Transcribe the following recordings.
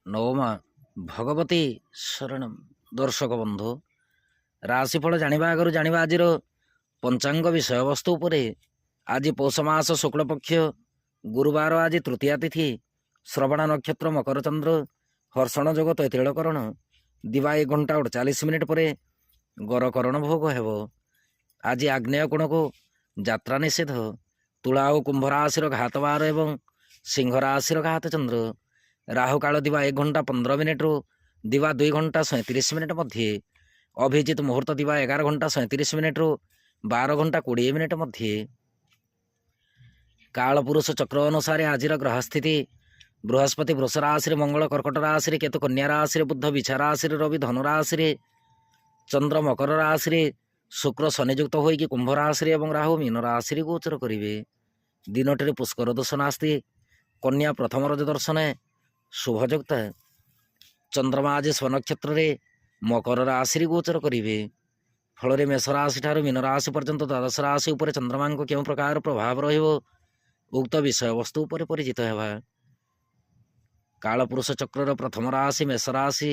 ନବମା ଭଗବତୀ ଶରଣମ୍। ଦର୍ଶକ ବନ୍ଧୁ, ରାଶିଫଳ ଜାଣିବା ଆଗରୁ ଜାଣିବା ଆଜିର ପଞ୍ଚାଙ୍ଗ ବିଷୟବସ୍ତୁ ଉପରେ। ଆଜି ପୌଷ ମାସ ଶୁକ୍ଳପକ୍ଷ ଗୁରୁବାର, ଆଜି ତୃତୀୟା ତିଥି, ଶ୍ରବଣ ନକ୍ଷତ୍ର, ମକର ଚନ୍ଦ୍ର, ହର୍ଷଣ ଯୋଗ, ତୈତିଳକରଣ, ଦିବା 1:48 ପରେ ଗରକରଣ ଭୋଗ ହେବ। ଆଜି ଆଗ୍ନେୟ କୋଣକୁ ଯାତ୍ରା ନିଷେଧ। ତୁଳା ଓ କୁମ୍ଭ ରାଶିର ଘାତ ବାର ଏବଂ ସିଂହ ରାଶିର ଘାତ ଚନ୍ଦ୍ର। ରାହୁ କାଳ ଦିବା 1:15 ଦିବା 2:37 ମଧ୍ୟରେ। ଅଭିଜିତ ମୁହୂର୍ତ୍ତ ଦିବା 11:37 12:20 ମଧ୍ୟରେ। କାଳପୁରୁଷ ଚକ୍ର ଅନୁସାରେ ଆଜିର ଗ୍ରହସ୍ଥିତି: ବୃହସ୍ପତି ବୃଷ ରାଶିରେ, ମଙ୍ଗଳ କର୍କଟ ରାଶିରେ, କେତୁ କନ୍ୟା ରାଶିରେ, ବୁଧ ବିଛା ରାଶିରେ, ରବି ଧନୁ ରାଶିରେ, ଚନ୍ଦ୍ର ମକର ରାଶିରେ, ଶୁକ୍ର ଶନିଯୁକ୍ତ ହୋଇକି କୁମ୍ଭ ରାଶିରେ ଏବଂ ରାହୁ ମୀନ ରାଶିରେ ଗୋଚର କରିବେ। ଦିନଟିରେ ପୁଷ୍କର ଦୋଷ ନାସ୍ତି। କନ୍ୟା ପ୍ରଥମ ରଜ ଦର୍ଶନ ଶୁଭଯୁକ୍ତ। ଚନ୍ଦ୍ରମା ଆଜି ସ୍ୱନକ୍ଷତ୍ରରେ ମକର ରାଶିରେ ଗୋଚର କରିବେ। ଫଳରେ ମେଷ ରାଶି ଠାରୁ ମୀନ ରାଶି ପର୍ଯ୍ୟନ୍ତ ଦ୍ୱାଦଶ ରାଶି ଉପରେ ଚନ୍ଦ୍ରମାଙ୍କ କେଉଁ ପ୍ରକାର ପ୍ରଭାବ ରହିବ, ଉକ୍ତ ବିଷୟବସ୍ତୁ ଉପରେ ପରିଚିତ ହେବା। କାଳପୁରୁଷ ଚକ୍ରର ପ୍ରଥମ ରାଶି ମେଷ ରାଶି।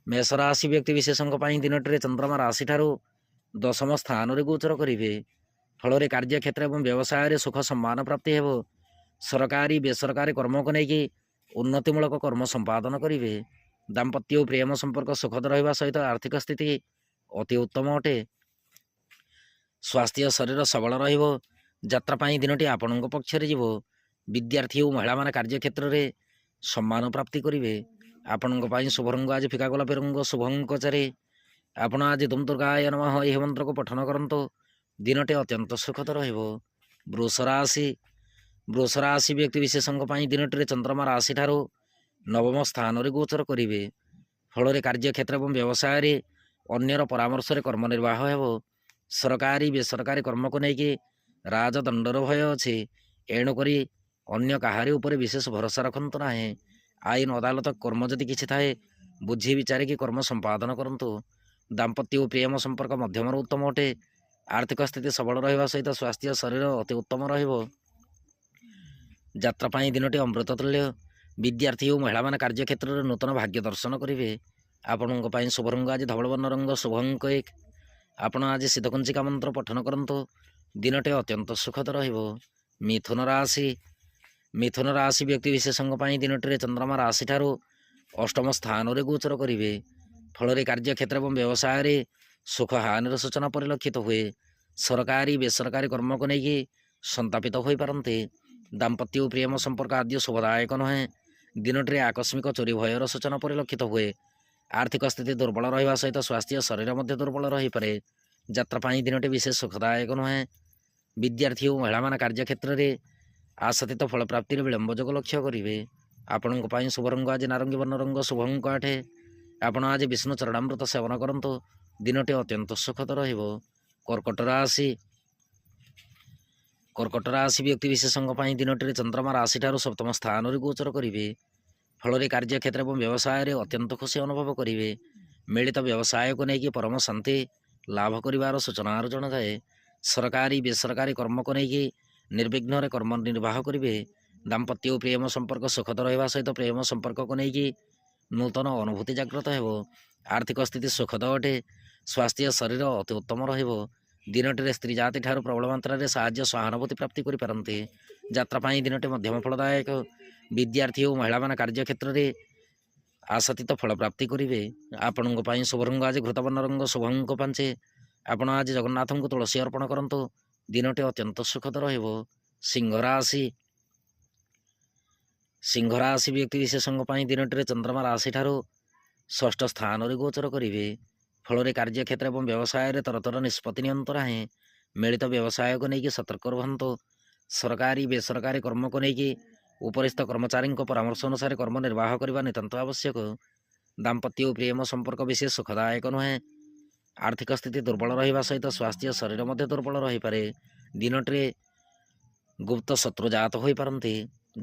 ମେଷ ରାଶି ବ୍ୟକ୍ତି ବିଶେଷଙ୍କ ପାଇଁ ଦିନଟିରେ ଚନ୍ଦ୍ରମା ରାଶି ଠାରୁ ଦଶମ ସ୍ଥାନରେ ଗୋଚର କରିବେ। ଫଳରେ କାର୍ଯ୍ୟକ୍ଷେତ୍ର ଏବଂ ବ୍ୟବସାୟରେ ସୁଖ ସମ୍ମାନ ପ୍ରାପ୍ତି ହେବ। ସରକାରୀ ବେସରକାରୀ କର୍ମକୁ ନେଇକି ଉନ୍ନତିମୂଳକ କର୍ମ ସମ୍ପାଦନ କରିବେ। ଦାମ୍ପତ୍ୟ ଓ ପ୍ରେମ ସମ୍ପର୍କ ସୁଖଦ ରହିବା ସହିତ ଆର୍ଥିକ ସ୍ଥିତି ଅତି ଉତ୍ତମ ଅଟେ। ସ୍ୱାସ୍ଥ୍ୟ ଶରୀର ସବଳ ରହିବ। ଯାତ୍ରା ପାଇଁ ଦିନଟି ଆପଣଙ୍କ ପକ୍ଷରେ ଯିବ। ବିଦ୍ୟାର୍ଥୀ ଓ ମହିଳାମାନେ କାର୍ଯ୍ୟକ୍ଷେତ୍ରରେ ସମ୍ମାନ ପ୍ରାପ୍ତି କରିବେ। ଆପଣଙ୍କ ପାଇଁ ଶୁଭ ରଙ୍ଗ ଆଜି ଫିକା ଗୋଲାପୀ ରଙ୍ଗ, ଶୁଭ ଅଙ୍କ 4। ଆପଣ ଆଜି ଦୁମ୍ ଦୁର୍ଗାୟ ନମଃ ଏହି ମନ୍ତ୍ରକୁ ପଠନ କରନ୍ତୁ। ଦିନଟି ଅତ୍ୟନ୍ତ ସୁଖଦ ରହିବ। ବୃଷ ରାଶି। ବୃଷ ରାଶି ବ୍ୟକ୍ତି ବିଶେଷଙ୍କ ପାଇଁ ଦିନଟିରେ ଚନ୍ଦ୍ରମା ରାଶି ଠାରୁ ନବମ ସ୍ଥାନରେ ଗୋଚର କରିବେ। ଫଳରେ କାର୍ଯ୍ୟକ୍ଷେତ୍ର ଏବଂ ବ୍ୟବସାୟରେ ଅନ୍ୟର ପରାମର୍ଶରେ କର୍ମ ନିର୍ବାହ ହେବ। ସରକାରୀ ବେସରକାରୀ କର୍ମକୁ ନେଇକି ରାଜଦଣ୍ଡର ଭୟ ଅଛି। ଏଣୁକରି ଅନ୍ୟ କାହାରି ଉପରେ ବିଶେଷ ଭରସା ରଖନ୍ତୁ ନାହିଁ। ଆଇନ ଅଦାଲତ କର୍ମ ଯଦି କିଛି ଥାଏ, ବୁଝି ବିଚାରିକି କର୍ମ ସମ୍ପାଦନ କରନ୍ତୁ। ଦାମ୍ପତ୍ୟ ଓ ପ୍ରେମ ସମ୍ପର୍କ ମଧ୍ୟମର ଉତ୍ତମ ଅଟେ। ଆର୍ଥିକ ସ୍ଥିତି ସବଳ ରହିବା ସହିତ ସ୍ୱାସ୍ଥ୍ୟ ଶରୀର ଅତି ଉତ୍ତମ ରହିବ। ଯାତ୍ରା ପାଇଁ ଦିନଟି ଅମୃତ ତୁଲ୍ୟ। ବିଦ୍ୟାର୍ଥୀ ଓ ମହିଳାମାନେ କାର୍ଯ୍ୟକ୍ଷେତ୍ରରେ ନୂତନ ଭାଗ୍ୟ ଦର୍ଶନ କରିବେ। ଆପଣଙ୍କ ପାଇଁ ଶୁଭ ରଙ୍ଗ ଆଜି ଧବଳବର୍ଣ୍ଣ ରଙ୍ଗ, ଶୁଭ ଅଙ୍କ 1। ଆପଣ ଆଜି ସିଦ୍ଧକୁଞ୍ଚିକା ମନ୍ତ୍ର ପଠନ କରନ୍ତୁ। ଦିନଟି ଅତ୍ୟନ୍ତ ସୁଖଦ ରହିବ। ମିଥୁନ ରାଶି। ମିଥୁନ ରାଶି ବ୍ୟକ୍ତି ବିଶେଷଙ୍କ ପାଇଁ ଦିନଟିରେ ଚନ୍ଦ୍ରମା ରାଶି ଠାରୁ ଅଷ୍ଟମ ସ୍ଥାନରେ ଗୋଚର କରିବେ। ଫଳରେ କାର୍ଯ୍ୟକ୍ଷେତ୍ର ଏବଂ ବ୍ୟବସାୟରେ ସୁଖ ହାନିର ସୂଚନା ପରିଲକ୍ଷିତ ହୁଏ। ସରକାରୀ ବେସରକାରୀ କର୍ମକୁ ନେଇକି ସନ୍ତାପିତ ହୋଇପାରନ୍ତି। ଦାମ୍ପତ୍ୟ ଓ ପ୍ରେମ ସମ୍ପର୍କ ଆଦ୍ୟ ଶୁଭଦାୟକ ନୁହେଁ। ଦିନଟିରେ ଆକସ୍ମିକ ଚୋରି ଭୟର ସୂଚନା ପରିଲକ୍ଷିତ ହୁଏ। ଆର୍ଥିକ ସ୍ଥିତି ଦୁର୍ବଳ ରହିବା ସହିତ ସ୍ୱାସ୍ଥ୍ୟ ଶରୀର ମଧ୍ୟ ଦୁର୍ବଳ ରହିପାରେ। ଯାତ୍ରା ପାଇଁ ଦିନଟି ବିଶେଷ ସୁଖଦାୟକ ନୁହେଁ। ବିଦ୍ୟାର୍ଥୀ ଓ ମହିଳାମାନେ କାର୍ଯ୍ୟକ୍ଷେତ୍ରରେ ଆଶାତୀତ ଫଳ ପ୍ରାପ୍ତିରେ ବିଳମ୍ବ ଯୋଗ ଲକ୍ଷ୍ୟ କରିବେ। ଆପଣଙ୍କ ପାଇଁ ଶୁଭ ରଙ୍ଗ ଆଜି ନାରଙ୍ଗୀ ବର୍ଣ୍ଣ ରଙ୍ଗ, ଶୁଭ ଅଙ୍କ 8। ଆପଣ ଆଜି ବିଷ୍ଣୁ ଚରଣାମୃତ ସେବନ କରନ୍ତୁ। ଦିନଟି ଅତ୍ୟନ୍ତ ସୁଖଦ ରହିବ। କର୍କଟ ରାଶି। କର୍କଟ ରାଶି ବ୍ୟକ୍ତି ବିଶେଷଙ୍କ ପାଇଁ ଦିନଟିରେ ଚନ୍ଦ୍ରମା ରାଶି ଠାରୁ ସପ୍ତମ ସ୍ଥାନରେ ଗୋଚର କରିବେ। ଫଳରେ କାର୍ଯ୍ୟକ୍ଷେତ୍ର ଏବଂ ବ୍ୟବସାୟରେ ଅତ୍ୟନ୍ତ ଖୁସି ଅନୁଭବ କରିବେ। ମିଳିତ ବ୍ୟବସାୟକୁ ନେଇକି ପରମ ଶାନ୍ତି ଲାଭ କରିବାର ସୂଚନାର ଜଣାଥାଏ। ସରକାରୀ ବେସରକାରୀ କର୍ମକୁ ନେଇକି ନିର୍ବିଘ୍ନରେ କର୍ମ ନିର୍ବାହ କରିବେ। ଦାମ୍ପତ୍ୟ ଓ ପ୍ରେମ ସମ୍ପର୍କ ସୁଖଦ ରହିବା ସହିତ ପ୍ରେମ ସମ୍ପର୍କକୁ ନେଇକି ନୂତନ ଅନୁଭୂତି ଜାଗ୍ରତ ହେବ। ଆର୍ଥିକ ସ୍ଥିତି ସୁଖଦ ଅଟେ। ସ୍ୱାସ୍ଥ୍ୟ ଶରୀର ଅତି ଉତ୍ତମ ରହିବ। ଦିନଟିରେ ସ୍ତ୍ରୀ ଜାତି ଠାରୁ ପ୍ରବଳ ମାତ୍ରାରେ ସାହାଯ୍ୟ ସହାନୁଭୂତି ପ୍ରାପ୍ତି କରିପାରନ୍ତି। ଯାତ୍ରା ପାଇଁ ଦିନଟି ମଧ୍ୟମ ଫଳଦାୟକ। ବିଦ୍ୟାର୍ଥୀ ଓ ମହିଳାମାନେ କାର୍ଯ୍ୟକ୍ଷେତ୍ରରେ ଆଶାତୀତ ଫଳ ପ୍ରାପ୍ତି କରିବେ। ଆପଣଙ୍କ ପାଇଁ ଶୁଭ ରଙ୍ଗ ଆଜି ଘୃତବର୍ଣ୍ଣ ରଙ୍ଗ, ଶୁଭ ଅଙ୍କ 5। ଆପଣ ଆଜି ଜଗନ୍ନାଥଙ୍କୁ ତୁଳସୀ ଅର୍ପଣ କରନ୍ତୁ। ଦିନଟି ଅତ୍ୟନ୍ତ ସୁଖଦ ରହିବ। ସିଂହ ରାଶି। ସିଂହ ରାଶି ବ୍ୟକ୍ତି ବିଶେଷଙ୍କ ପାଇଁ ଦିନଟିରେ ଚନ୍ଦ୍ରମା ରାଶି ଠାରୁ ଷଷ୍ଠ ସ୍ଥାନରେ ଗୋଚର କରିବେ। ଫଳରେ କାର୍ଯ୍ୟକ୍ଷେତ୍ର ଏବଂ ବ୍ୟବସାୟରେ ତରତର ନିଷ୍ପତ୍ତି ନିଅନ୍ତୁ ନାହିଁ। ମିଳିତ ବ୍ୟବସାୟକୁ ନେଇକି ସତର୍କ ରୁହନ୍ତୁ। ସରକାରୀ ବେସରକାରୀ କର୍ମକୁ ନେଇକି ଉପରିସ୍ଥ କର୍ମଚାରୀଙ୍କ ପରାମର୍ଶ ଅନୁସାରେ କର୍ମ ନିର୍ବାହ କରିବା ନିତାନ୍ତ ଆବଶ୍ୟକ। ଦାମ୍ପତ୍ୟ ଓ ପ୍ରେମ ସମ୍ପର୍କ ବିଶେଷ ସୁଖଦାୟକ ନୁହେଁ। ଆର୍ଥିକ ସ୍ଥିତି ଦୁର୍ବଳ ରହିବା ସହିତ ସ୍ୱାସ୍ଥ୍ୟ ଶରୀର ମଧ୍ୟ ଦୁର୍ବଳ ରହିପାରେ। ଦିନଟିରେ ଗୁପ୍ତ ଶତ୍ରୁ ଜାତ ହୋଇପାରନ୍ତି।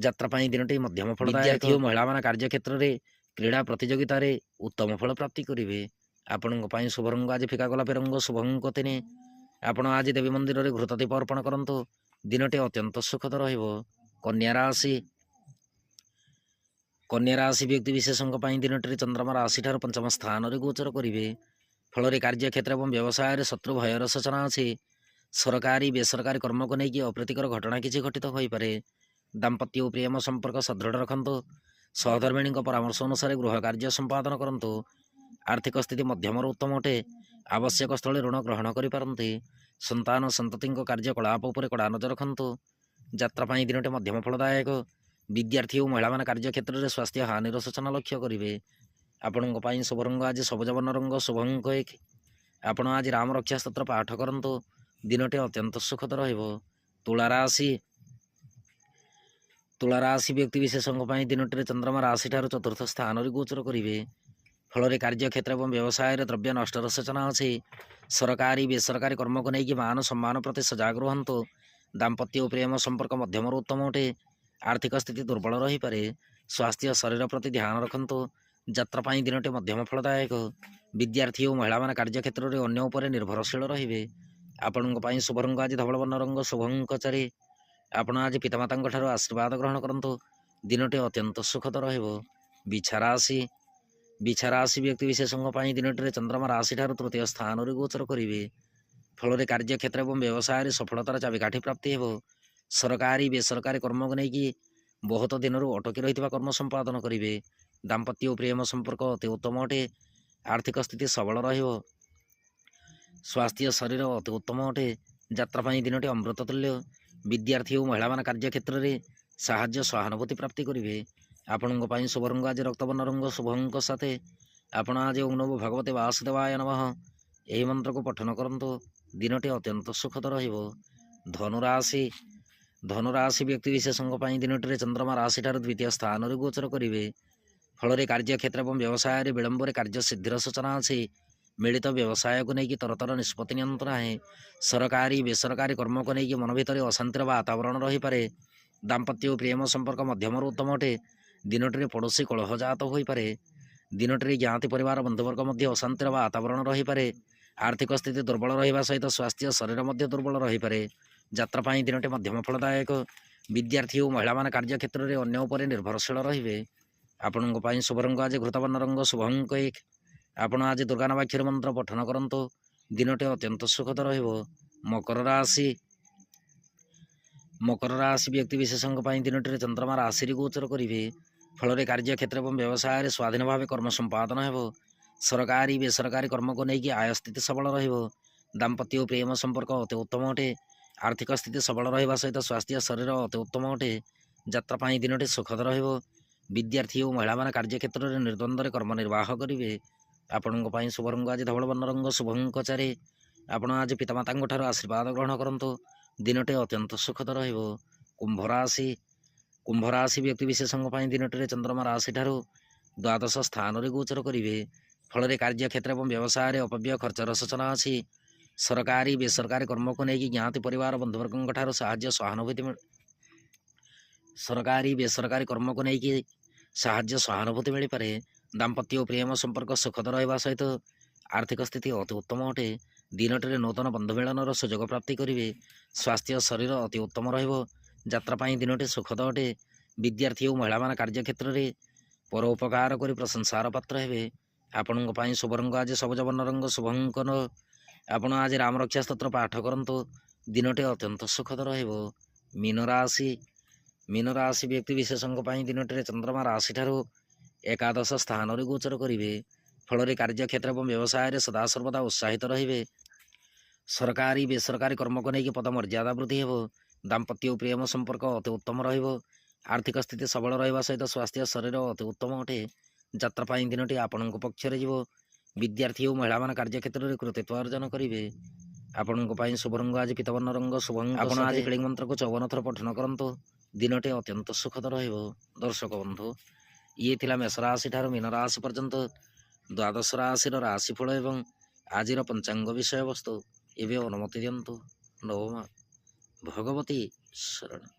ଯାତ୍ରା ପାଇଁ ଦିନଟି ମଧ୍ୟମ ଫଳଦାୟକ। ବିଦ୍ୟାର୍ଥୀ ଓ ମହିଳାମାନେ କାର୍ଯ୍ୟକ୍ଷେତ୍ରରେ କ୍ରୀଡ଼ା ପ୍ରତିଯୋଗିତାରେ ଉତ୍ତମ ଫଳ ପ୍ରାପ୍ତି କରିବେ। ଆପଣଙ୍କ ପାଇଁ ଶୁଭ ରଙ୍ଗ ଆଜି ଫିକା ଗୋଲାପୀ ରଙ୍ଗ, ଶୁଭ ଅଙ୍କ 3। ଆପଣ ଆଜି ଦେବୀ ମନ୍ଦିରରେ ଘୃତ ଦୀପ ଅର୍ପଣ କରନ୍ତୁ। ଦିନଟି ଅତ୍ୟନ୍ତ ସୁଖଦ ରହିବ। କନ୍ୟା ରାଶି। କନ୍ୟା ରାଶି ବ୍ୟକ୍ତି ବିଶେଷଙ୍କ ପାଇଁ ଦିନଟିରେ ଚନ୍ଦ୍ରମା ରାଶିଠାରୁ ପଞ୍ଚମ ସ୍ଥାନରେ ଗୋଚର କରିବେ। ଫଳରେ କାର୍ଯ୍ୟକ୍ଷେତ୍ର ଏବଂ ବ୍ୟବସାୟରେ ଶତ୍ରୁ ଭୟର ସୂଚନା ଅଛି। ସରକାରୀ ବେସରକାରୀ କର୍ମକୁ ନେଇକି ଅପ୍ରୀତିକର ଘଟଣା କିଛି ଘଟିତ ହୋଇପାରେ। ଦାମ୍ପତ୍ୟ ଓ ପ୍ରେମ ସମ୍ପର୍କ ସଦୃଢ଼ ରଖନ୍ତୁ। ସହଧର୍ମିଣୀଙ୍କ ପରାମର୍ଶ ଅନୁସାରେ ଗୃହ କାର୍ଯ୍ୟ ସମ୍ପାଦନ କରନ୍ତୁ। ଆର୍ଥିକ ସ୍ଥିତି ମଧ୍ୟମର ଉତ୍ତମ ଅଟେ। ଆବଶ୍ୟକ ସ୍ଥଳେ ଋଣ ଗ୍ରହଣ କରିପାରନ୍ତି। ସନ୍ତାନ ସନ୍ତତିଙ୍କ କାର୍ଯ୍ୟକଳାପ ଉପରେ କଡ଼ା ନଜର ରଖନ୍ତୁ। ଯାତ୍ରା ପାଇଁ ଦିନଟି ମଧ୍ୟମ ଫଳଦାୟକ। ବିଦ୍ୟାର୍ଥୀ ଓ ମହିଳାମାନେ କାର୍ଯ୍ୟକ୍ଷେତ୍ରରେ ସ୍ୱାସ୍ଥ୍ୟ ହାନିର ସୂଚନା ଲକ୍ଷ୍ୟ କରିବେ। ଆପଣଙ୍କ ପାଇଁ ଶୁଭ ରଙ୍ଗ ଆଜି ସବୁଜ ବର୍ଣ୍ଣ ରଙ୍ଗ, ଶୁଭ ଅଙ୍କ 1। ଆପଣ ଆଜି ରାମ ରକ୍ଷା ସ୍ତୋତ୍ର ପାଠ କରନ୍ତୁ। ଦିନଟି ଅତ୍ୟନ୍ତ ସୁଖଦ ରହିବ। ତୁଳା ରାଶି ବ୍ୟକ୍ତି ବିଶେଷଙ୍କ ପାଇଁ ଦିନଟିରେ ଚନ୍ଦ୍ରମା ରାଶିଠାରୁ ଚତୁର୍ଥ ସ୍ଥାନରେ ଗୋଚର କରିବେ। ଫଳରେ କାର୍ଯ୍ୟକ୍ଷେତ୍ର ଏବଂ ବ୍ୟବସାୟରେ ଦ୍ରବ୍ୟ ନଷ୍ଟର ସୂଚନା ଅଛି। ସରକାରୀ ବେସରକାରୀ କର୍ମକୁ ନେଇକି ମାନ ସମ୍ମାନ ପ୍ରତି ସଜାଗ ରୁହନ୍ତୁ। ଦାମ୍ପତ୍ୟ ଓ ପ୍ରେମ ସମ୍ପର୍କ ମଧ୍ୟମରୁ ଉତ୍ତମ ଅଟେ। ଆର୍ଥିକ ସ୍ଥିତି ଦୁର୍ବଳ ରହିପାରେ। ସ୍ୱାସ୍ଥ୍ୟ ଶରୀର ପ୍ରତି ଧ୍ୟାନ ରଖନ୍ତୁ। ଯାତ୍ରା ପାଇଁ ଦିନଟି ମଧ୍ୟମ ଫଳଦାୟକ। ବିଦ୍ୟାର୍ଥୀ ଓ ମହିଳାମାନେ କାର୍ଯ୍ୟକ୍ଷେତ୍ରରେ ଅନ୍ୟ ଉପରେ ନିର୍ଭରଶୀଳ ରହିବେ। ଆପଣଙ୍କ ପାଇଁ ଶୁଭ ରଙ୍ଗ ଆଜି ଧବଳ ବର୍ଣ୍ଣ ରଙ୍ଗ, ଶୁଭ ଅଙ୍କ 4। ଆପଣ ଆଜି ପିତାମାତାଙ୍କ ଠାରୁ ଆଶୀର୍ବାଦ ଗ୍ରହଣ କରନ୍ତୁ। ଦିନଟି ଅତ୍ୟନ୍ତ ସୁଖଦ ରହିବ। ବିଛା ରାଶି ବ୍ୟକ୍ତି ବିଶେଷଙ୍କ ପାଇଁ ଦିନଟିରେ ଚନ୍ଦ୍ରମା ରାଶିଠାରୁ ତୃତୀୟ ସ୍ଥାନରେ ଗୋଚର କରିବେ। ଫଳରେ କାର୍ଯ୍ୟକ୍ଷେତ୍ର ଏବଂ ବ୍ୟବସାୟରେ ସଫଳତାର ଚାବିକାଠି ପ୍ରାପ୍ତି ହେବ। ସରକାରୀ ବେସରକାରୀ କର୍ମକୁ ନେଇକି ବହୁତ ଦିନରୁ ଅଟକି ରହିଥିବା କର୍ମ ସମ୍ପାଦନ କରିବେ। ଦାମ୍ପତ୍ୟ ଓ ପ୍ରେମ ସମ୍ପର୍କ ଅତି ଉତ୍ତମ ଅଟେ। ଆର୍ଥିକ ସ୍ଥିତି ସବଳ ରହିବ। ସ୍ୱାସ୍ଥ୍ୟ ଶରୀର ଅତି ଉତ୍ତମ ଅଟେ। ଯାତ୍ରା ପାଇଁ ଦିନଟି ଅମୃତ ତୁଲ୍ୟ। ବିଦ୍ୟାର୍ଥୀ ଓ ମହିଳାମାନେ କାର୍ଯ୍ୟକ୍ଷେତ୍ରରେ ସାହାଯ୍ୟ ସହାନୁଭୂତି ପ୍ରାପ୍ତି କରିବେ। ଆପଣଙ୍କ ପାଇଁ ଶୁଭ ରଙ୍ଗ ଆଜି ରକ୍ତବର୍ଣ୍ଣ ରଙ୍ଗ, ଶୁଭ ଅଙ୍କ 7। ଆପଣ ଆଜି ଓଁ ନମୋ ଭଗବତେ ବାସୁଦେବାୟ ନମଃ ଏହି ମନ୍ତ୍ରକୁ ପଠନ କରନ୍ତୁ। ଦିନଟି ଅତ୍ୟନ୍ତ ସୁଖଦ ରହିବ। ଧନୁରାଶି ବ୍ୟକ୍ତି ବିଶେଷଙ୍କ ପାଇଁ ଦିନଟିରେ ଚନ୍ଦ୍ରମା ରାଶିଠାରୁ ଦ୍ୱିତୀୟ ସ୍ଥାନରେ ଗୋଚର କରିବେ। ଫଳରେ କାର୍ଯ୍ୟକ୍ଷେତ୍ର ଏବଂ ବ୍ୟବସାୟରେ ବିଳମ୍ବରେ କାର୍ଯ୍ୟ ସିଦ୍ଧିର ସୂଚନା ଅଛି। ମିଳିତ ବ୍ୟବସାୟକୁ ନେଇକି ତରତର ନିଷ୍ପତ୍ତି ନିଅନ୍ତୁ ନାହିଁ। ସରକାରୀ ବେସରକାରୀ କର୍ମକୁ ନେଇକି ମନ ଭିତରେ ଅଶାନ୍ତିର ବାତାବରଣ ରହିପାରେ। ଦାମ୍ପତ୍ୟ ଓ ପ୍ରେମ ସମ୍ପର୍କ ମଧ୍ୟମରୁ ଉତ୍ତମ ଅଟେ। ଦିନଟିରେ ପଡ଼ୋଶୀ କଳହ ଜାତ ହୋଇପାରେ। ଦିନଟିରେ ଜ୍ଞାତି ପରିବାର ବନ୍ଧୁବର୍ଗ ମଧ୍ୟ ଅଶାନ୍ତିର ବାତାବରଣ ରହିପାରେ। ଆର୍ଥିକ ସ୍ଥିତି ଦୁର୍ବଳ ରହିବା ସହିତ ସ୍ୱାସ୍ଥ୍ୟ ଶରୀର ମଧ୍ୟ ଦୁର୍ବଳ ରହିପାରେ। ଯାତ୍ରା ପାଇଁ ଦିନଟି ମଧ୍ୟମ ଫଳଦାୟକ। ବିଦ୍ୟାର୍ଥୀ ଓ ମହିଳାମାନେ କାର୍ଯ୍ୟକ୍ଷେତ୍ରରେ ଅନ୍ୟ ଉପରେ ନିର୍ଭରଶୀଳ ରହିବେ। ଆପଣଙ୍କ ପାଇଁ ଶୁଭ ରଙ୍ଗ ଆଜି ଘୃତବର୍ଣ୍ଣ ରଙ୍ଗ, ଶୁଭ ଅଙ୍କ 1। ଆପଣ ଆଜି ଦୁର୍ଗା ନାମାକ୍ଷରୀ ମନ୍ତ୍ର ପଠନ କରନ୍ତୁ। ଦିନଟି ଅତ୍ୟନ୍ତ ସୁଖଦ ରହିବ। ମକର ରାଶି ବ୍ୟକ୍ତି ବିଶେଷଙ୍କ ପାଇଁ ଦିନଟିରେ ଚନ୍ଦ୍ରମା ରାଶିରେ ଗୋଚର କରିବେ। ଫଳରେ କାର୍ଯ୍ୟକ୍ଷେତ୍ର ଏବଂ ବ୍ୟବସାୟରେ ସ୍ୱାଧୀନ ଭାବେ କର୍ମ ସମ୍ପାଦନ ହେବ। ସରକାରୀ ବେସରକାରୀ କର୍ମକୁ ନେଇକି ଆୟ ସ୍ଥିତି ସବଳ ରହିବ। ଦାମ୍ପତ୍ୟ ଓ ପ୍ରେମ ସମ୍ପର୍କ ଅତି ଉତ୍ତମ ଅଟେ। ଆର୍ଥିକ ସ୍ଥିତି ସବଳ ରହିବା ସହିତ ସ୍ୱାସ୍ଥ୍ୟ ଶରୀର ଅତି ଉତ୍ତମ ଅଟେ। ଯାତ୍ରା ପାଇଁ ଦିନଟି ସୁଖଦ ରହିବ। ବିଦ୍ୟାର୍ଥୀ ଓ ମହିଳାମାନେ କାର୍ଯ୍ୟକ୍ଷେତ୍ରରେ ନିର୍ଦ୍ୱନ୍ଦ୍ୱରେ କର୍ମ ନିର୍ବାହ କରିବେ। ଆପଣଙ୍କ ପାଇଁ ଶୁଭ ରଙ୍ଗ ଆଜି ଧବଳ ବର୍ଣ୍ଣ ରଙ୍ଗ, ଶୁଭ ଅଙ୍କ 4। ଆପଣ ଆଜି ପିତାମାତାଙ୍କ ଠାରୁ ଆଶୀର୍ବାଦ ଗ୍ରହଣ କରନ୍ତୁ। ଦିନଟି ଅତ୍ୟନ୍ତ ସୁଖଦ ରହିବ। କୁମ୍ଭ ରାଶି ବ୍ୟକ୍ତି ବିଶେଷଙ୍କ ପାଇଁ ଦିନଟିରେ ଚନ୍ଦ୍ରମା ରାଶିଠାରୁ ଦ୍ୱାଦଶ ସ୍ଥାନରେ ଗୋଚର କରିବେ। ଫଳରେ କାର୍ଯ୍ୟକ୍ଷେତ୍ର ଏବଂ ବ୍ୟବସାୟରେ ଅପବ୍ୟୟ ଖର୍ଚ୍ଚର ସୂଚନା ଅଛି। ସରକାରୀ ବେସରକାରୀ କର୍ମକୁ ନେଇକି ଜ୍ଞାତି ପରିବାର ବନ୍ଧୁବର୍ଗଙ୍କ ଠାରୁ ସାହାଯ୍ୟ ସହାନୁଭୂତି ମିଳିପାରେ। ଦାମ୍ପତ୍ୟ ଓ ପ୍ରେମ ସମ୍ପର୍କ ସୁଖଦ ରହିବା ସହିତ ଆର୍ଥିକ ସ୍ଥିତି ଅତି ଉତ୍ତମ ଅଟେ। ଦିନଟିରେ ନୂତନ ବନ୍ଧୁ ମିଳନର ସୁଯୋଗ ପ୍ରାପ୍ତି କରିବେ। ସ୍ୱାସ୍ଥ୍ୟ ଶରୀର ଅତି ଉତ୍ତମ ରହିବ। ଯାତ୍ରା ପାଇଁ ଦିନଟି ସୁଖଦ ଅଟେ। ବିଦ୍ୟାର୍ଥୀ ଓ ମହିଳାମାନେ କାର୍ଯ୍ୟକ୍ଷେତ୍ରରେ ପରୋପକାର କରି ପ୍ରଶଂସାର ପାତ୍ର ହେବେ। ଆପଣଙ୍କ ପାଇଁ ଶୁଭ ରଙ୍ଗ ଆଜି ସବୁଜ ବର୍ଣ୍ଣ ରଙ୍ଗ, ଶୁଭ ଅଙ୍କ 9। ଆପଣ ଆଜି ରାମ ରକ୍ଷା ସ୍ତୋତ୍ର ପାଠ କରନ୍ତୁ। ଦିନଟି ଅତ୍ୟନ୍ତ ସୁଖଦ ରହିବ। ମୀନ ରାଶି ବ୍ୟକ୍ତି ବିଶେଷଙ୍କ ପାଇଁ ଦିନଟିରେ ଚନ୍ଦ୍ରମା ରାଶିଠାରୁ ଏକାଦଶ ସ୍ଥାନରେ ଗୋଚର କରିବେ। ଫଳରେ କାର୍ଯ୍ୟକ୍ଷେତ୍ର ଏବଂ ବ୍ୟବସାୟରେ ସଦାସର୍ବଦା ଉତ୍ସାହିତ ରହିବେ। ସରକାରୀ ବେସରକାରୀ କର୍ମକୁ ନେଇକି ପଦ ମର୍ଯ୍ୟାଦା ବୃଦ୍ଧି ହେବ। ଦାମ୍ପତ୍ୟ ଓ ପ୍ରେମ ସମ୍ପର୍କ ଅତି ଉତ୍ତମ ରହିବ। ଆର୍ଥିକ ସ୍ଥିତି ସବଳ ରହିବା ସହିତ ସ୍ୱାସ୍ଥ୍ୟ ଶରୀର ଅତି ଉତ୍ତମ ଅଟେ। ଯାତ୍ରା ପାଇଁ ଦିନଟି ଆପଣଙ୍କ ପକ୍ଷରେ ଯିବ। ବିଦ୍ୟାର୍ଥୀ ଓ ମହିଳାମାନେ କାର୍ଯ୍ୟକ୍ଷେତ୍ରରେ କୃତିତ୍ୱ ଅର୍ଜନ କରିବେ। ଆପଣଙ୍କ ପାଇଁ ଶୁଭ ରଙ୍ଗ ଆଜି ପୀତବର୍ଣ୍ଣ ରଙ୍ଗ, ଶୁଭ ଅଙ୍କ 7। ଆପଣ ଆଜି କ୍ଳିଙ୍ଗ ମନ୍ତ୍ରକୁ 54 ଥର ପଠନ କରନ୍ତୁ। ଦିନଟି ଅତ୍ୟନ୍ତ ସୁଖଦ ରହିବ। ଦର୍ଶକ ବନ୍ଧୁ, ଇଏ ଥିଲା ମେଷ ରାଶି ଠାରୁ ମୀନ ରାଶି ପର୍ଯ୍ୟନ୍ତ ଦ୍ୱାଦଶ ରାଶିର ରାଶିଫଳ ଏବଂ ଆଜିର ପଞ୍ଚାଙ୍ଗ ବିଷୟବସ୍ତୁ। ଏବେ ଅନୁମତି ଦିଅନ୍ତୁ। ନମଃ ଭଗବତୀ ଶରଣ।